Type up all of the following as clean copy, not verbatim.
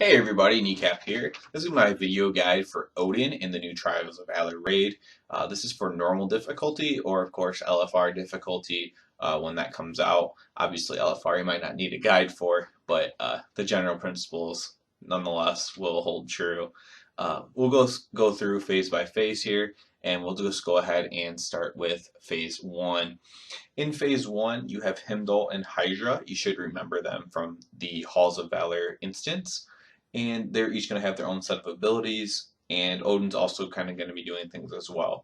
Hey everybody, Kneecap here. This is my video guide for Odin in the new Trials of Valor raid. This is for normal difficulty or of course LFR difficulty when that comes out. Obviously LFR you might not need a guide for, but the general principles nonetheless will hold true. We'll go through phase by phase here, and we'll just go ahead and start with phase 1. In phase 1 you have Heimdall and Hydra. You should remember them from the Halls of Valor instance, and they're each going to have their own set of abilities, and Odin's also kind of going to be doing things as well.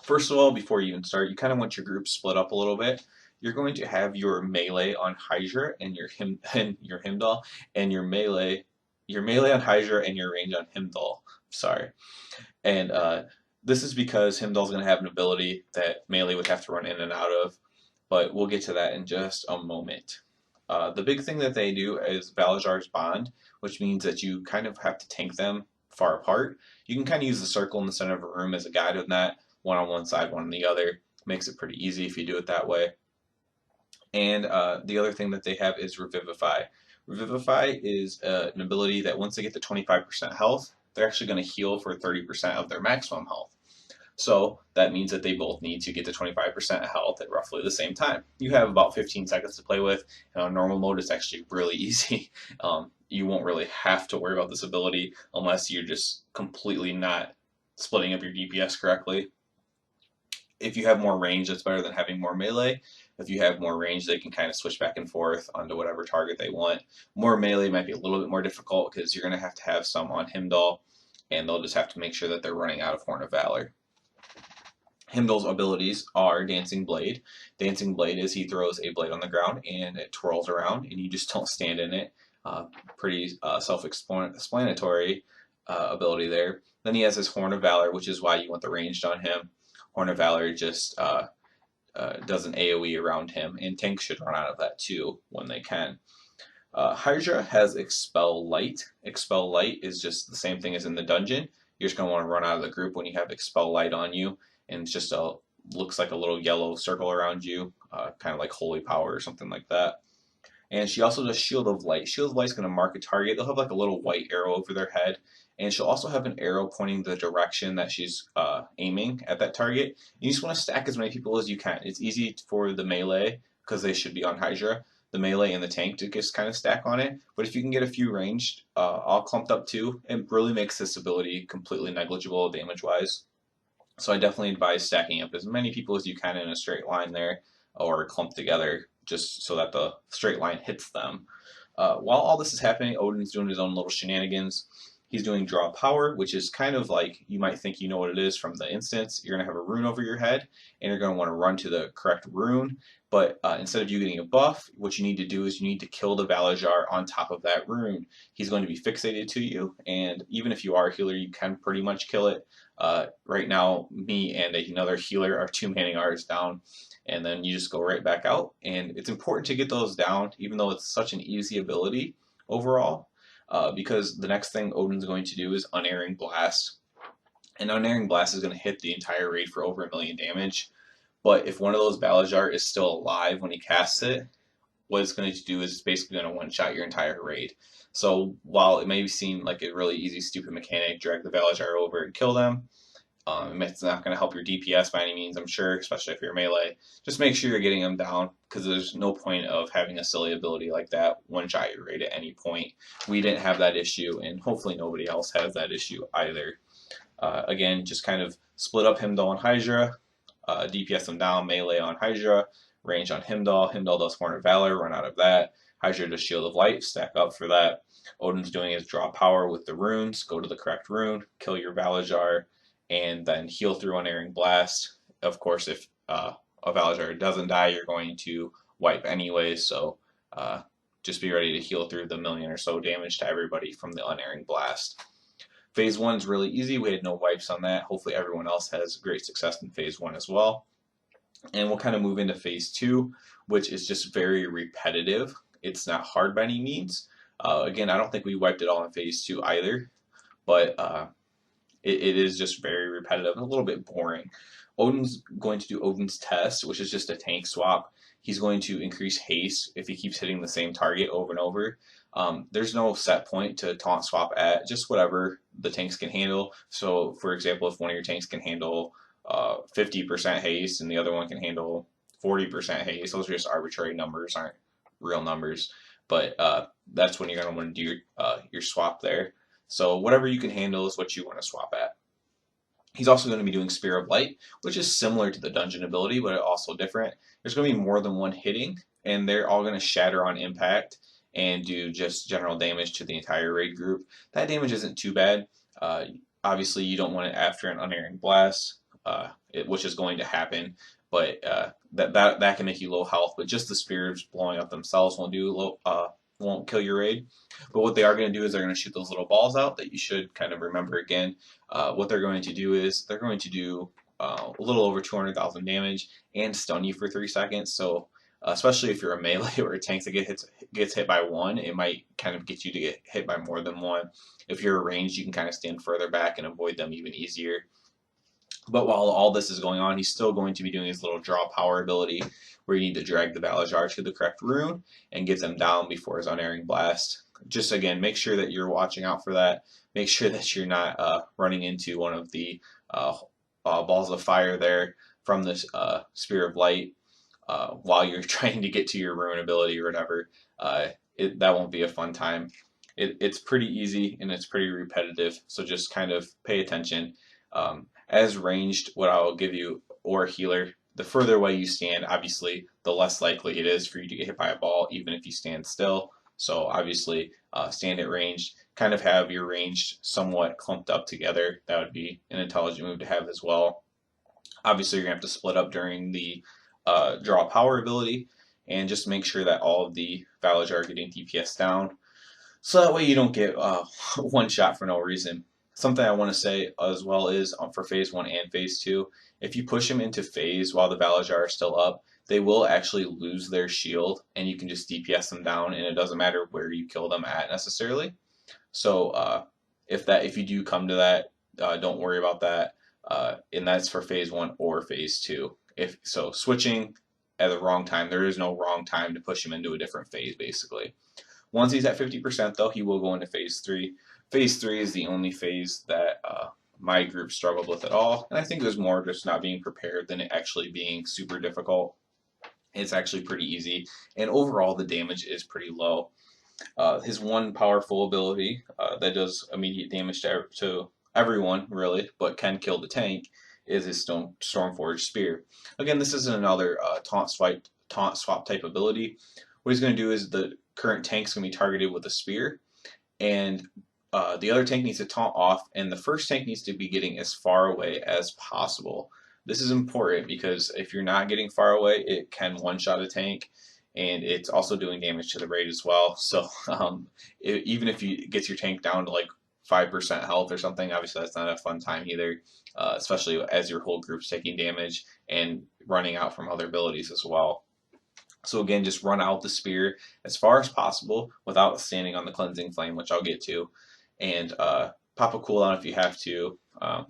First of all, before you even start, you kind of want your group split up a little bit. You're going to have your melee on Hydra and your Heimdall, and your melee on Hydra and your range on Heimdall. Sorry, and this is because Heimdall's going to have an ability that melee would have to run in and out of, but we'll get to that in just a moment. The big thing that they do is Valazar's Bond, which means that you kind of have to tank them far apart. You can kind of use the circle in the center of a room as a guide on that, one on one side, one on the other. Makes it pretty easy if you do it that way. And the other thing that they have is Revivify. Revivify is an ability that once they get to 25% health, they're actually going to heal for 30% of their maximum health. So that means that they both need to get to 25% health at roughly the same time. You have about 15 seconds to play with, and on normal mode it's actually really easy. You won't really have to worry about this ability unless you're just completely not splitting up your DPS correctly. If you have more range, that's better than having more melee. If you have more range, they can kind of switch back and forth onto whatever target they want. More melee might be a little bit more difficult because you're going to have some on Heimdall, and they'll just have to make sure that they're running out of Horn of Valor. Heimdall's abilities are Dancing Blade. Dancing Blade is he throws a blade on the ground and it twirls around, and you just don't stand in it. Pretty self-explanatory ability there. Then he has his Horn of Valor, which is why you want the ranged on him. Horn of Valor just does an AoE around him, and tanks should run out of that too when they can. Hydra has Expel Light. Expel Light is just the same thing as in the dungeon. You're just going to want to run out of the group when you have Expel Light on you, and it's just looks like a little yellow circle around you, kind of like Holy Power or something like that. And she also does Shield of Light. Shield of Light is going to mark a target. They'll have like a little white arrow over their head, and she'll also have an arrow pointing the direction that she's aiming at that target. You just want to stack as many people as you can. It's easy for the melee because they should be on Hydra, the melee and the tank to just kind of stack on it. But if you can get a few ranged all clumped up too, it really makes this ability completely negligible damage-wise. So I definitely advise stacking up as many people as you can in a straight line there, or clumped together, just so that the straight line hits them. While all this is happening, Odin's doing his own little shenanigans. He's doing Draw Power, which is kind of like, you might think you know what it is from the instance. You're going to have a rune over your head, and you're going to want to run to the correct rune. But instead of you getting a buff, what you need to do is you need to kill the Valajar on top of that rune. He's going to be fixated to you, and even if you are a healer, you can pretty much kill it. Right now, me and another healer are 2 manning ours down, and then you just go right back out. And it's important to get those down, even though it's such an easy ability overall, because the next thing Odin's going to do is Unerring Blast. And Unerring Blast is going to hit the entire raid for over 1,000,000 damage. But if one of those Valajar is still alive when he casts it, what it's going to do is it's basically going to one-shot your entire raid. So while it may seem like a really easy, stupid mechanic, drag the Valajar over and kill them, it's not going to help your DPS by any means, I'm sure, especially if you're melee. Just make sure you're getting them down, because there's no point of having a silly ability like that one-shot your raid at any point. We didn't have that issue, and hopefully nobody else has that issue either. Again, just kind of split up Heimdall and Hydra, DPS them down, melee on Hydra, range on Heimdall. Heimdall does Horn of Valor, run out of that. Hydra does Shield of Light, stack up for that. Odin's doing his Draw Power with the runes, go to the correct rune, kill your Valajar, and then heal through Unerring Blast. Of course, if a Valajar doesn't die, you're going to wipe anyway, so just be ready to heal through the 1,000,000 or so damage to everybody from the Unerring Blast. Phase 1 is really easy. We had no wipes on that. Hopefully everyone else has great success in Phase 1 as well. And we'll kind of move into Phase 2, which is just very repetitive. It's not hard by any means. Again, I don't think we wiped it all in Phase 2 either, but it is just very repetitive and a little bit boring. Odin's going to do Odin's Test, which is just a tank swap. He's going to increase haste if he keeps hitting the same target over and over. There's no set point to taunt swap at, just whatever the tanks can handle. So, for example, if one of your tanks can handle 50% haste and the other one can handle 40% haste, those are just arbitrary numbers, aren't real numbers. But that's when you're going to want to do your swap there. So whatever you can handle is what you want to swap at. He's also going to be doing Spear of Light, which is similar to the dungeon ability, but also different. There's going to be more than one hitting, and they're all going to shatter on impact and do just general damage to the entire raid group. That damage isn't too bad. Obviously, you don't want it after an unerring blast, which is going to happen, but that can make you low health. But just the spears blowing up themselves won't kill your raid. But what they are going to do is they're going to shoot those little balls out that you should kind of remember again. What they're going to do is they're going to do a little over 200,000 damage and stun you for 3 seconds. So especially if you're a melee or a tank that gets hit by one, it might kind of get you to get hit by more than one. If you're ranged, you can kind of stand further back and avoid them even easier. But while all this is going on, he's still going to be doing his little draw power ability, where you need to drag the Valajar to the correct rune and get them down before his unerring blast. Just again, make sure that you're watching out for that. Make sure that you're not running into one of the balls of fire there from this Spear of Light while you're trying to get to your rune ability or whatever. That won't be a fun time. It's pretty easy and it's pretty repetitive, so just kind of pay attention. As ranged, what I'll give you, or healer, the further away you stand, obviously, the less likely it is for you to get hit by a ball, even if you stand still. So obviously, stand at ranged, kind of have your ranged somewhat clumped up together. That would be an intelligent move to have as well. Obviously, you're going to have to split up during the draw power ability, and just make sure that all of the Valajar are getting DPS down. So that way you don't get one shot for no reason. Something I want to say as well is for phase 1 and phase 2, if you push them into phase while the Valajar are still up, they will actually lose their shield and you can just DPS them down, and it doesn't matter where you kill them at necessarily. So if you do come to that, don't worry about that. And that's for phase 1 or phase 2. So switching at the wrong time, there is no wrong time to push him into a different phase basically. Once he's at 50% though, he will go into phase 3. Phase 3 is the only phase that my group struggled with at all, and I think there's more just not being prepared than it actually being super difficult. It's actually pretty easy, and overall the damage is pretty low. His one powerful ability that does immediate damage to everyone, really, but can kill the tank, is his Stormforged Spear. Again, this isn't another taunt swap type ability. What he's going to do is the current tank's going to be targeted with a spear, and the other tank needs to taunt off, and the first tank needs to be getting as far away as possible. This is important because if you're not getting far away, it can one-shot a tank, and it's also doing damage to the raid as well. So even if you get your tank down to like 5% health or something, obviously that's not a fun time either, especially as your whole group's taking damage and running out from other abilities as well. So again, just run out the spear as far as possible without standing on the cleansing flame, which I'll get to, and pop a cooldown if you have to,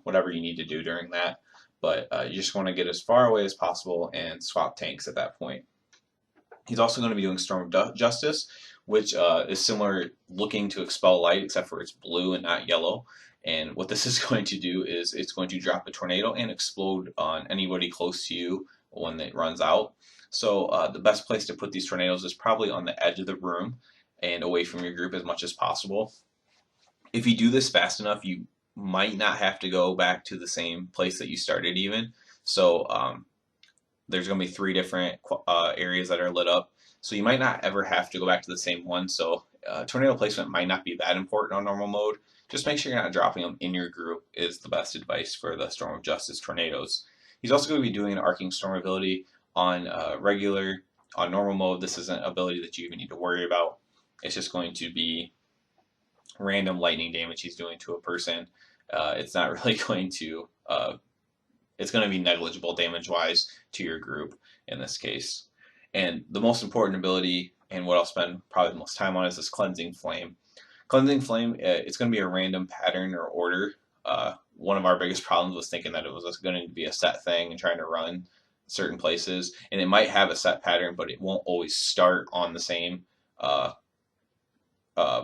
whatever you need to do during that. But you just want to get as far away as possible and swap tanks at that point. He's also going to be doing Storm of Justice, which is similar looking to Expel Light, except for it's blue and not yellow. And what this is going to do is it's going to drop a tornado and explode on anybody close to you when it runs out. So the best place to put these tornadoes is probably on the edge of the room and away from your group as much as possible. If you do this fast enough, you might not have to go back to the same place that you started even. So there's going to be 3 different areas that are lit up. So you might not ever have to go back to the same one. So tornado placement might not be that important on normal mode. Just make sure you're not dropping them in your group is the best advice for the Storm of Justice tornadoes. He's also going to be doing an Arcing Storm ability on on normal mode. This isn't an ability that you even need to worry about. It's just going to be random lightning damage he's doing to a person. It's not really going to, it's going to be negligible damage-wise to your group in this case. And the most important ability, and what I'll spend probably the most time on, is this Cleansing Flame. Cleansing Flame, it's going to be a random pattern or order. One of our biggest problems was thinking that it was going to be a set thing and trying to run certain places, and it might have a set pattern, but it won't always start on the same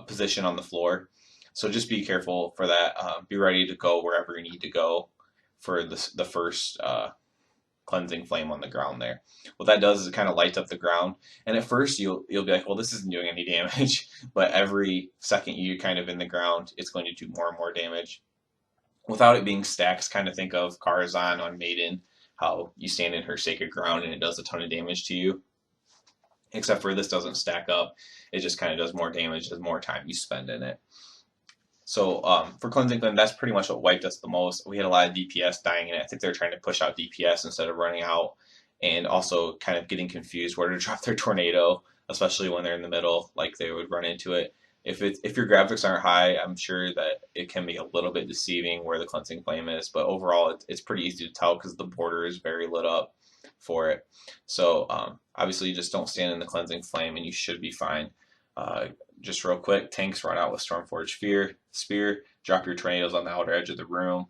position on the floor. So just be careful for that. Be ready to go wherever you need to go for the first cleansing flame on the ground there. What that does is it kind of lights up the ground, and at first you'll be like, well, this isn't doing any damage, but every second you're kind of in the ground, it's going to do more and more damage. Without it being stacks, kind of think of Karazhan on Maiden, how you stand in her sacred ground and it does a ton of damage to you. Except for this doesn't stack up, it just kind of does more damage the more time you spend in it. So for Cleansing Flame, that's pretty much what wiped us the most. We had a lot of DPS dying in it. I think they're trying to push out DPS instead of running out, and also kind of getting confused where to drop their tornado, especially when they're in the middle, like they would run into it. If your graphics aren't high, I'm sure that it can be a little bit deceiving where the Cleansing Flame is, but overall it's pretty easy to tell because the border is very lit up for it. So obviously you just don't stand in the Cleansing Flame and you should be fine. Just real quick, tanks run out with Stormforged Spear, drop your tornadoes on the outer edge of the room,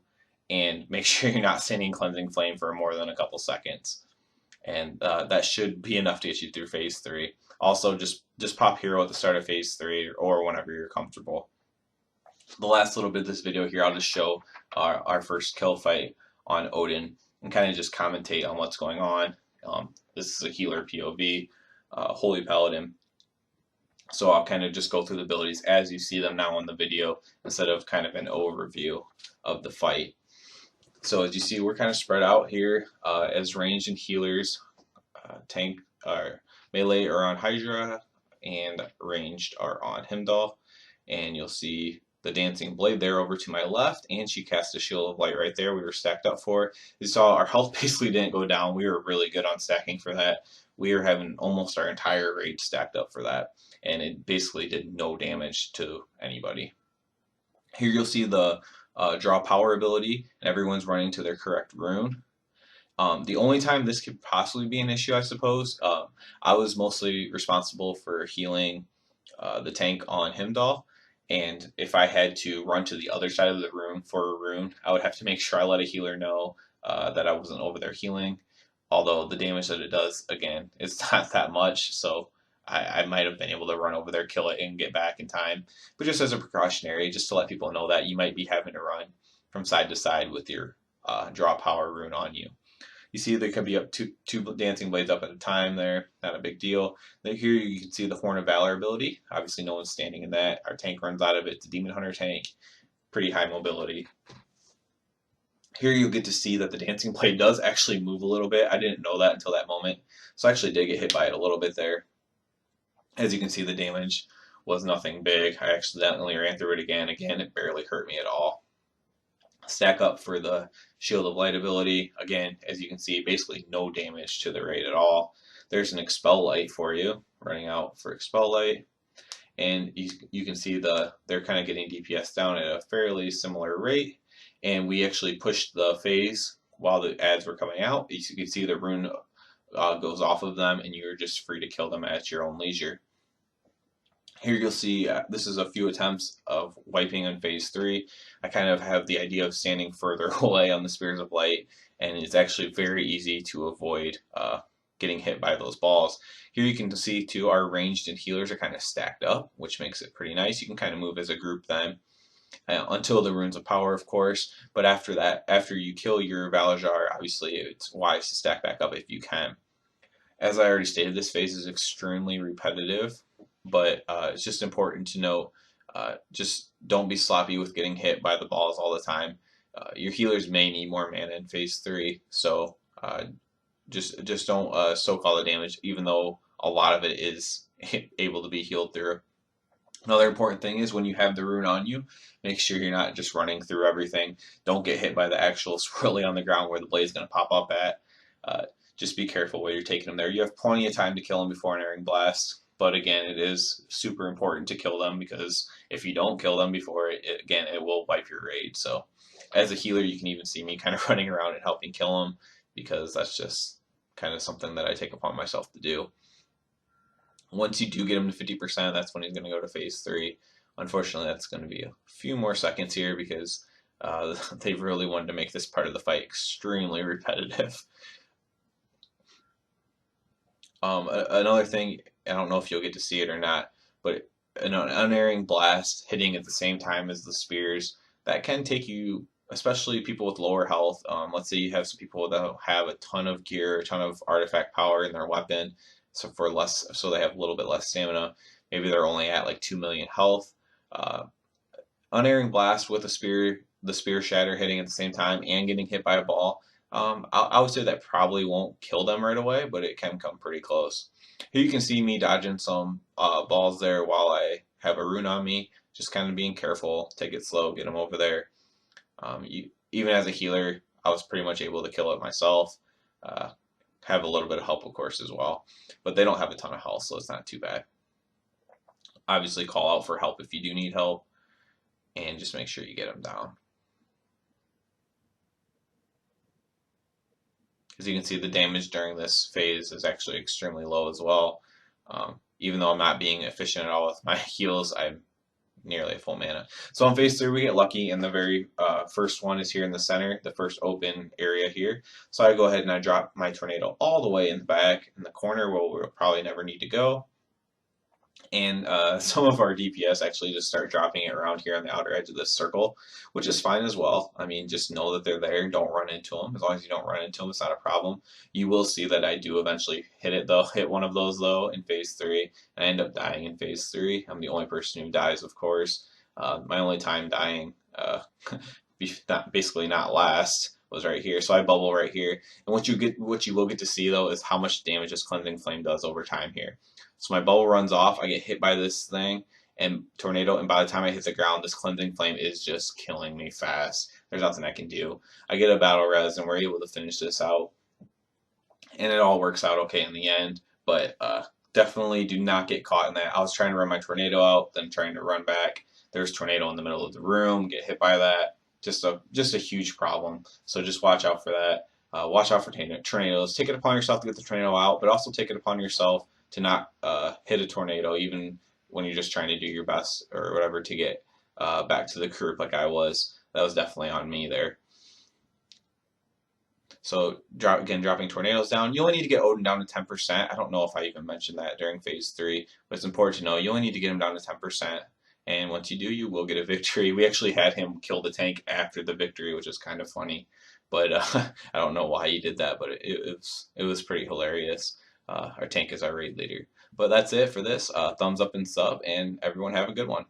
and make sure you're not standing Cleansing Flame for more than a couple seconds. And that should be enough to get you through Phase 3. Also, just pop Hero at the start of Phase 3 or whenever you're comfortable. The last little bit of this video here, I'll just show our first kill fight on Odyn and kind of just commentate on what's going on. This is a healer POV, Holy Paladin. So I'll kind of just go through the abilities as you see them now in the video instead of kind of an overview of the fight. So as you see, we're kind of spread out here as ranged and healers. Tank or melee are on Hydra and ranged are on Heimdall. And you'll see the Dancing Blade there over to my left, and she cast a Shield of Light right there we were stacked up for. You saw our health basically didn't go down. We were really good on stacking for that. We were having almost our entire raid stacked up for that, and it basically did no damage to anybody. Here you'll see the draw power ability, and everyone's running to their correct rune. The only time this could possibly be an issue, I suppose, I was mostly responsible for healing the tank on Heimdall, and if I had to run to the other side of the room for a rune, I would have to make sure I let a healer know that I wasn't over there healing. Although the damage that it does, again, is not that much, so I might have been able to run over there, kill it, and get back in time. But just as a precautionary, just to let people know that you might be having to run from side to side with your draw power rune on you. You see there could be up two Dancing Blades up at a time there, not a big deal. Then here you can see the Horn of Valor ability. Obviously no one's standing in that. Our tank runs out of it. It's a Demon Hunter tank. Pretty high mobility. Here you'll get to see that the Dancing Blade does actually move a little bit. I didn't know that until that moment. So I actually did get hit by it a little bit there. As you can see, the damage was nothing big. I accidentally ran through it again. Again, it barely hurt me at all. Stack up for the Shield of Light ability. Again, as you can see, basically no damage to the raid at all. There's an Expel Light for you, running out for Expel Light. And you can see they're kind of getting DPS down at a fairly similar rate. And we actually pushed the phase while the ads were coming out. You can see the rune goes off of them, and you're just free to kill them at your own leisure. Here you'll see this is a few attempts of wiping on phase 3. I kind of have the idea of standing further away on the Spears of Light, and it's actually very easy to avoid getting hit by those balls. Here you can see too our ranged and healers are kind of stacked up, which makes it pretty nice. You can kind of move as a group then. Until the Runes of Power, of course, but after that, after you kill your Valajar, obviously it's wise to stack back up if you can. As I already stated, this phase is extremely repetitive, but it's just important to note, just don't be sloppy with getting hit by the balls all the time. Your healers may need more mana in phase 3, so just don't soak all the damage, even though a lot of it is able to be healed through. Another important thing is when you have the rune on you, make sure you're not just running through everything. Don't get hit by the actual swirly on the ground where the blade's going to pop up at. Just be careful while you're taking them there. You have plenty of time to kill them before an Erring Blast, but again, it is super important to kill them because if you don't kill them before, it will wipe your raid. So as a healer, you can even see me kind of running around and helping kill them because that's just kind of something that I take upon myself to do. Once you do get him to 50%, that's when he's going to go to phase 3. Unfortunately, that's going to be a few more seconds here because they really wanted to make this part of the fight extremely repetitive. Another thing, I don't know if you'll get to see it or not, but an unerring blast hitting at the same time as the spears, that can take you, especially people with lower health. Let's say you have some people that have a ton of gear, a ton of artifact power in their weapon, so they have a little bit less stamina. Maybe they're only at like 2 million health. Uh, Unerring blast with the spear shatter hitting at the same time and getting hit by a ball. I would say that probably won't kill them right away, but it can come pretty close. Here you can see me dodging some balls there while I have a rune on me, just kind of being careful, take it slow, get them over there. Even as a healer, I was pretty much able to kill it myself. Uh, have a little bit of help, of course, as well, but they don't have a ton of health, so it's not too bad. Obviously, call out for help if you do need help, and just make sure you get them down. As you can see, the damage during this phase is actually extremely low as well. Even though I'm not being efficient at all with my heals, I'm nearly at full mana. So on phase 3, we get lucky, and the very first one is here in the center, the first open area here. So I go ahead and I drop my tornado all the way in the back in the corner where we'll probably never need to go. And some of our DPS actually just start dropping it around here on the outer edge of this circle, which is fine as well. I mean, just know that they're there. Don't run into them. As long as you don't run into them, it's not a problem. You will see that I do eventually hit it though, hit one of those though in phase 3, and I end up dying in phase 3. I'm the only person who dies, of course. My only time dying, basically not last, was right here. So I bubble right here, and what you will get to see though is how much damage this cleansing flame does over time here. So my bubble runs off, I get hit by this thing and tornado, and by the time I hit the ground, this cleansing flame is just killing me fast. There's nothing I can do. I get a battle res, and we're able to finish this out, and it all works out okay in the end. But definitely do not get caught in that. I was trying to run my tornado out, then trying to run back. There's tornado in the middle of the room. Get hit by that. Just a huge problem. So just watch out for that. Watch out for tornadoes. Take it upon yourself to get the tornado out, but also take it upon yourself to not hit a tornado, even when you're just trying to do your best or whatever to get back to the group like I was. That was definitely on me there. So dropping tornadoes down. You only need to get Odyn down to 10%. I don't know if I even mentioned that during phase 3, but it's important to know you only need to get him down to 10%. And once you do, you will get a victory. We actually had him kill the tank after the victory, which is kind of funny. But I don't know why he did that, but it was pretty hilarious. Our tank is our raid leader. But that's it for this. Thumbs up and sub, and everyone have a good one.